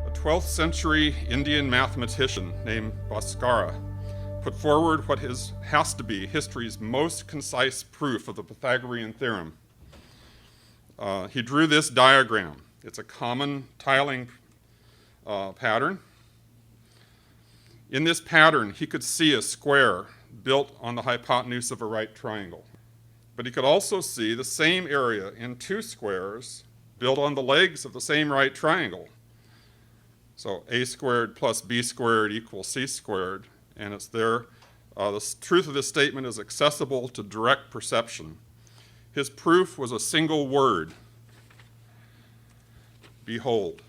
A 12th century Indian mathematician named Bhaskara put forward what has to be history's most concise proof of the Pythagorean theorem. He drew this diagram. It's a common tiling pattern. In this pattern, he could see a square built on the hypotenuse of a right triangle. But he could also see the same area in two squares built on the legs of the same right triangle. So a squared plus b squared equals c squared, and it's there. The truth of this statement is accessible to direct perception. His proof was a single word: behold.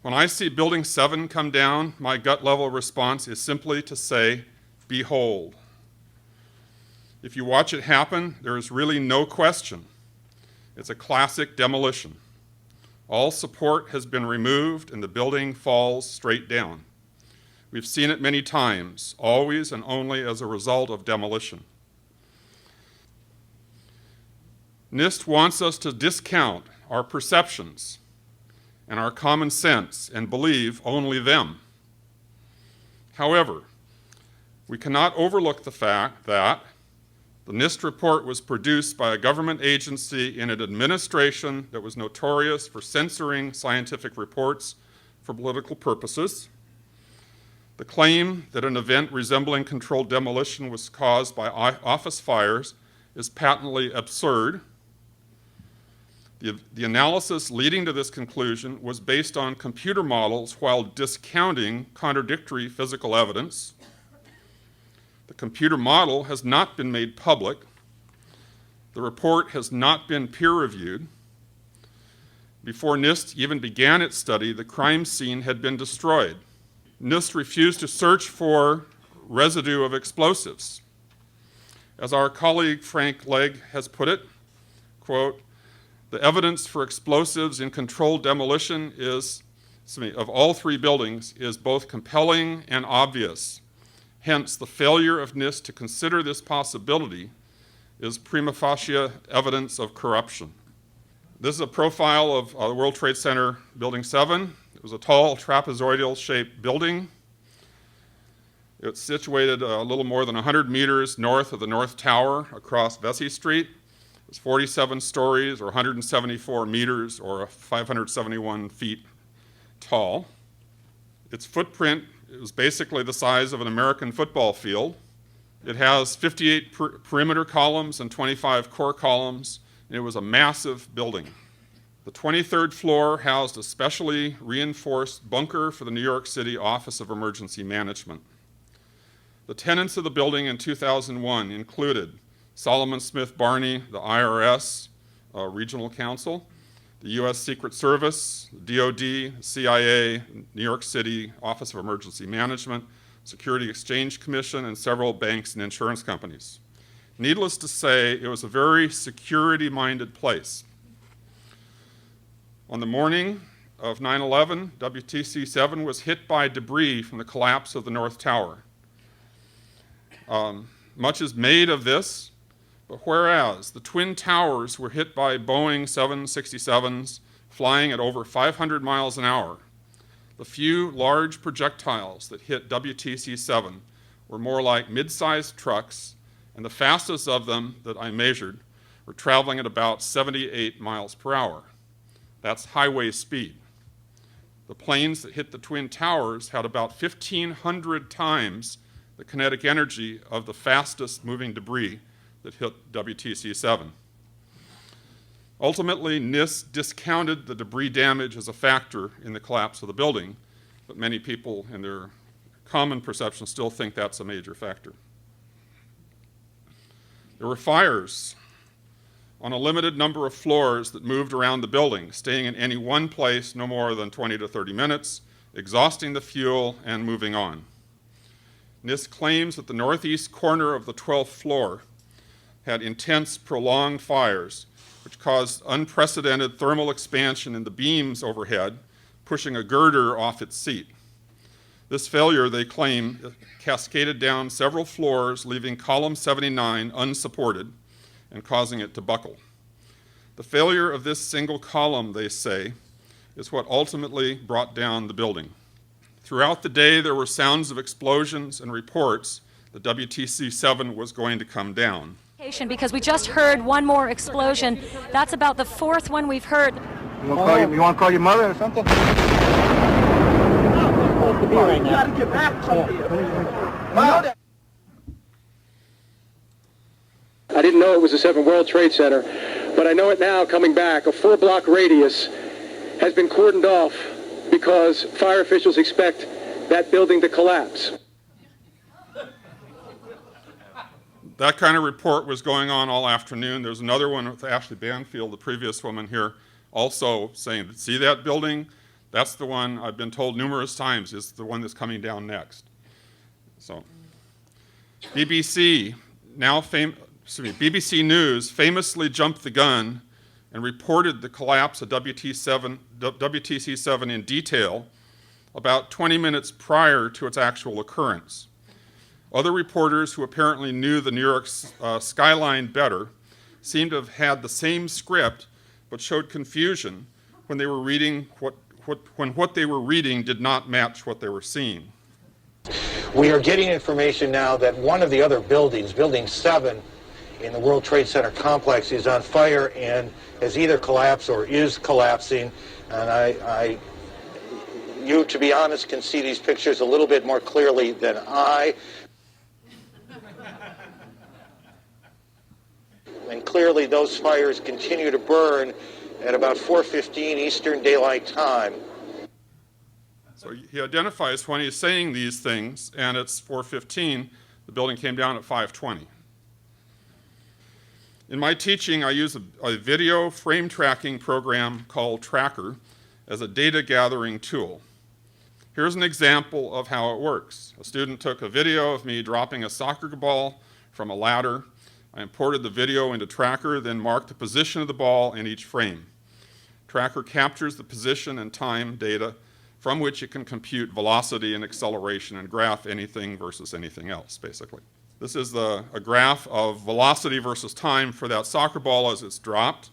When I see Building 7 come down, my gut level response is simply to say, behold. If you watch it happen, there is really no question. It's a classic demolition. All support has been removed and the building falls straight down. We've seen it many times, always and only as a result of demolition. NIST wants us to discount our perceptions and our common sense and believe only them. However, we cannot overlook the fact that the NIST report was produced by a government agency in an administration that was notorious for censoring scientific reports for political purposes. The claim that an event resembling controlled demolition was caused by office fires is patently absurd. The analysis leading to this conclusion was based on computer models while discounting contradictory physical evidence. The computer model has not been made public. The report has not been peer-reviewed. Before NIST even began its study, the crime scene had been destroyed. NIST refused to search for residue of explosives. As our colleague Frank Legg has put it, quote, "The evidence for explosives in controlled demolition of all three buildings is both compelling and obvious. Hence, the failure of NIST to consider this possibility is prima facie evidence of corruption." This is a profile of the World Trade Center Building 7. It was a tall trapezoidal-shaped building. It's situated a little more than 100 meters north of the North Tower across Vesey Street. It's 47 stories, or 174 meters, or 571 feet tall. Its footprint is basically the size of an American football field. It has 58 perimeter columns and 25 core columns, and it was a massive building. The 23rd floor housed a specially reinforced bunker for the New York City Office of Emergency Management. The tenants of the building in 2001 included Solomon Smith Barney, the IRS Regional Counsel, the U.S. Secret Service, the DOD, CIA, New York City Office of Emergency Management, Security Exchange Commission, and several banks and insurance companies. Needless to say, it was a very security-minded place. On the morning of 9/11, WTC 7 was hit by debris from the collapse of the North Tower. Much is made of this, but whereas the Twin Towers were hit by Boeing 767s flying at over 500 miles an hour, the few large projectiles that hit WTC 7 were more like mid-sized trucks, and the fastest of them that I measured were traveling at about 78 miles per hour. That's highway speed. The planes that hit the Twin Towers had about 1,500 times the kinetic energy of the fastest moving debris that hit WTC 7. Ultimately, NIST discounted the debris damage as a factor in the collapse of the building, but many people in their common perception still think that's a major factor. There were fires on a limited number of floors that moved around the building, staying in any one place no more than 20 to 30 minutes, exhausting the fuel and moving on. NIST claims that the northeast corner of the 12th floor had intense, prolonged fires, which caused unprecedented thermal expansion in the beams overhead, pushing a girder off its seat. This failure, they claim, cascaded down several floors, leaving column 79 unsupported and causing it to buckle. The failure of this single column, they say, is what ultimately brought down the building. Throughout the day, there were sounds of explosions and reports that WTC-7 was going to come down. Because we just heard one more explosion. That's about the fourth one we've heard. You want to call your mother or something? You got to get back to I didn't know it was the 7 World Trade Center, but I know it now coming back. A 4-block radius has been cordoned off because fire officials expect that building to collapse. That kind of report was going on all afternoon. There's another one with Ashley Banfield, the previous woman here, also saying, see that building? That's the one I've been told numerous times is the one that's coming down next. So, BBC News famously jumped the gun and reported the collapse of WTC-7 in detail about 20 minutes prior to its actual occurrence. Other reporters who apparently knew the New York skyline better seemed to have had the same script but showed confusion when they were reading what they were reading did not match what they were seeing. We are getting information now that one of the other buildings, Building 7 in the World Trade Center complex, is on fire and has either collapsed or is collapsing. And you, to be honest, can see these pictures a little bit more clearly than I. And clearly those fires continue to burn at about 4:15 Eastern Daylight Time. So he identifies when he's saying these things, and it's 4:15. The building came down at 5:20. In my teaching, I use a video frame tracking program called Tracker as a data gathering tool. Here's an example of how it works. A student took a video of me dropping a soccer ball from a ladder. I imported the video into Tracker, then marked the position of the ball in each frame. Tracker captures the position and time data from which it can compute velocity and acceleration and graph anything versus anything else, basically. This is a graph of velocity versus time for that soccer ball as it's dropped.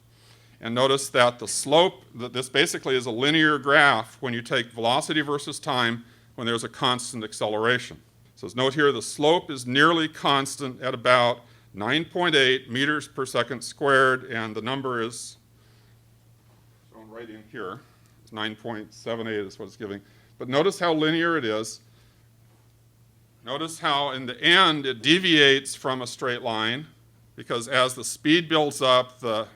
And notice that the slope, this basically is a linear graph when you take velocity versus time when there's a constant acceleration. So note here, the slope is nearly constant at about 9.8 meters per second squared, and the number is shown right in here. It's 9.78 is what it's giving. But notice how linear it is. Notice how in the end it deviates from a straight line, because as the speed builds up, the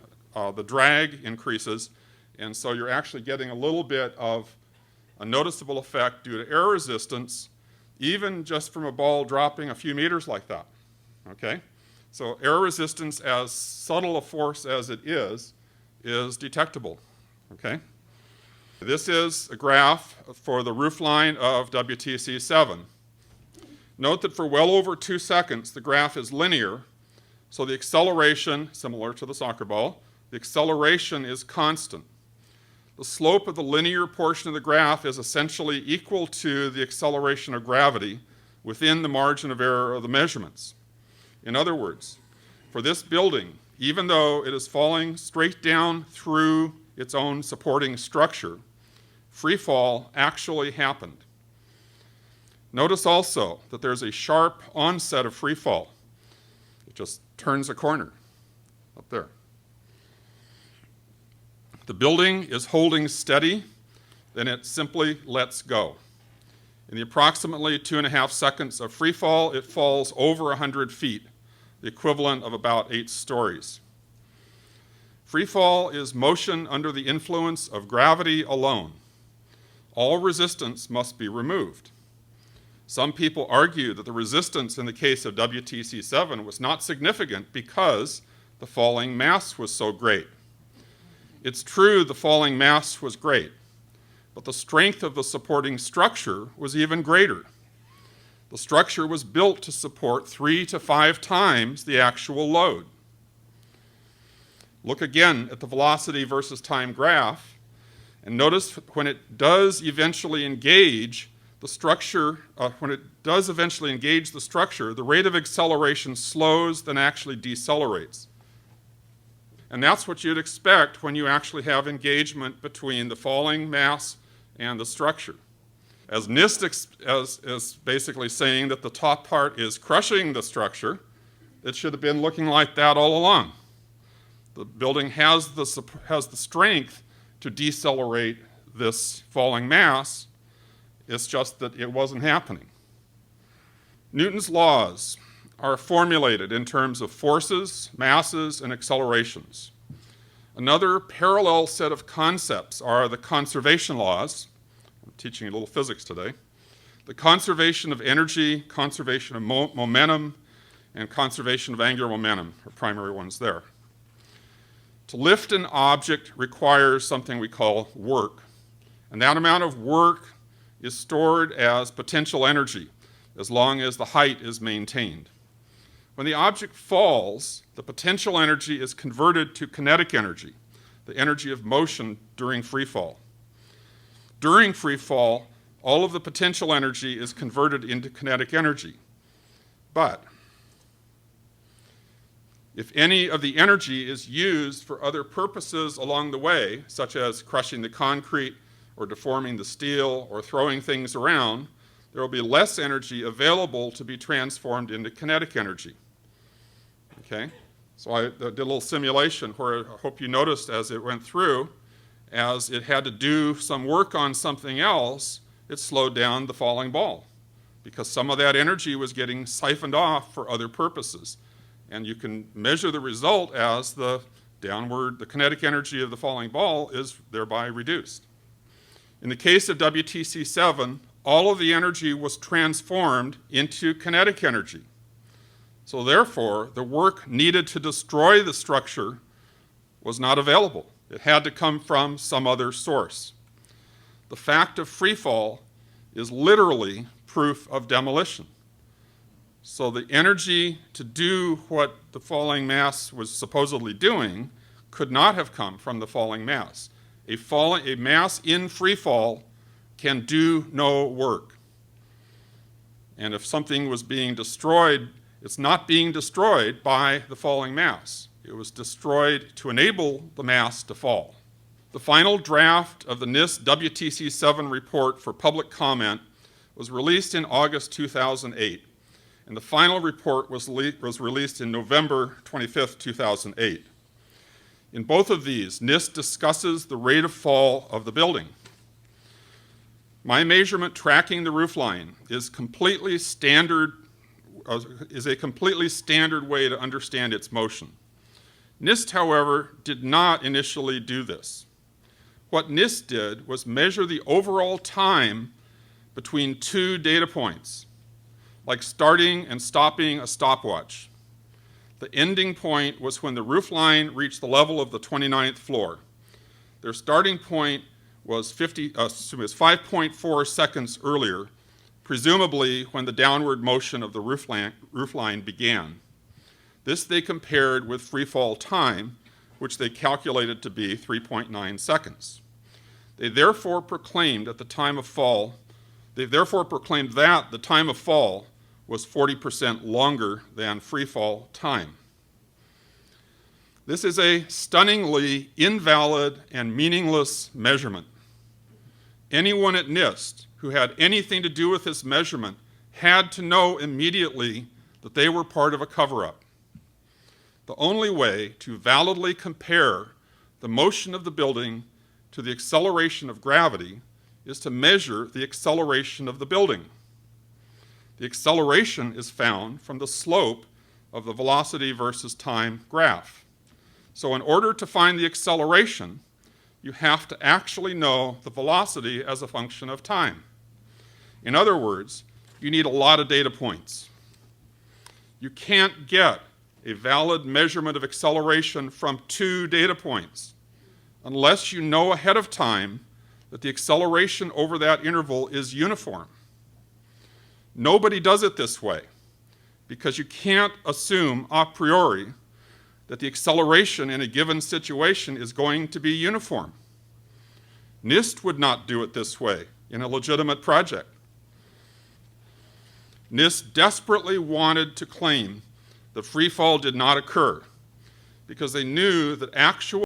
drag increases, and so you're actually getting a little bit of a noticeable effect due to air resistance, even just from a ball dropping a few meters like that, okay? So air resistance, as subtle a force as it is detectable, okay? This is a graph for the roof line of WTC-7. Note that for well over 2 seconds, the graph is linear, so the acceleration, similar to the soccer ball, the acceleration is constant. The slope of the linear portion of the graph is essentially equal to the acceleration of gravity within the margin of error of the measurements. In other words, for this building, even though it is falling straight down through its own supporting structure, free fall actually happened. Notice also that there's a sharp onset of free fall. It just turns a corner up there. The building is holding steady, then it simply lets go. In the approximately 2.5 seconds of free fall, it falls over 100 feet, the equivalent of about 8 stories. Free fall is motion under the influence of gravity alone. All resistance must be removed. Some people argue that the resistance in the case of WTC-7 was not significant because the falling mass was so great. It's true the falling mass was great, but the strength of the supporting structure was even greater. The structure was built to support 3 to 5 times the actual load. Look again at the velocity versus time graph, and notice when it does eventually engage the structure, the rate of acceleration slows, then actually decelerates. And that's what you'd expect when you actually have engagement between the falling mass and the structure. As NIST is basically saying that the top part is crushing the structure, it should have been looking like that all along. The building has the strength to decelerate this falling mass. It's just that it wasn't happening. Newton's laws are formulated in terms of forces, masses, and accelerations. Another parallel set of concepts are the conservation laws. I'm teaching a little physics today. The conservation of energy, conservation of momentum, and conservation of angular momentum are primary ones there. To lift an object requires something we call work. And that amount of work is stored as potential energy as long as the height is maintained. When the object falls, the potential energy is converted to kinetic energy, the energy of motion during free fall. During free fall, all of the potential energy is converted into kinetic energy. But if any of the energy is used for other purposes along the way, such as crushing the concrete or deforming the steel or throwing things around, there will be less energy available to be transformed into kinetic energy. Okay? So I did a little simulation where I hope you noticed as it went through, as it had to do some work on something else, it slowed down the falling ball because some of that energy was getting siphoned off for other purposes. And you can measure the result as the kinetic energy of the falling ball is thereby reduced. In the case of WTC 7, all of the energy was transformed into kinetic energy. So therefore, the work needed to destroy the structure was not available. It had to come from some other source. The fact of free fall is literally proof of demolition. So the energy to do what the falling mass was supposedly doing could not have come from the falling mass. A mass in free fall can do no work. And if something was being destroyed, it's not being destroyed by the falling mass. It was destroyed to enable the mass to fall. The final draft of the NIST WTC 7 report for public comment was released in August 2008, and the final report was released in November 25, 2008. In both of these, NIST discusses the rate of fall of the building. My measurement tracking the roofline is a completely standard way to understand its motion. NIST, however, did not initially do this. What NIST did was measure the overall time between two data points, like starting and stopping a stopwatch. The ending point was when the roofline reached the level of the 29th floor. Their starting point was 5.4 seconds earlier, presumably when the downward motion of the roofline began. This they compared with free fall time, which they calculated to be 3.9 seconds. They therefore proclaimed that the time of fall was 40% longer than free fall time. This is a stunningly invalid and meaningless measurement. Anyone at NIST who had anything to do with this measurement had to know immediately that they were part of a cover-up. The only way to validly compare the motion of the building to the acceleration of gravity is to measure the acceleration of the building. The acceleration is found from the slope of the velocity versus time graph. So in order to find the acceleration, you have to actually know the velocity as a function of time. In other words, you need a lot of data points. You can't get a valid measurement of acceleration from two data points unless you know ahead of time that the acceleration over that interval is uniform. Nobody does it this way because you can't assume a priori that the acceleration in a given situation is going to be uniform. NIST would not do it this way in a legitimate project. NIST desperately wanted to claim that free fall did not occur. because they knew that actual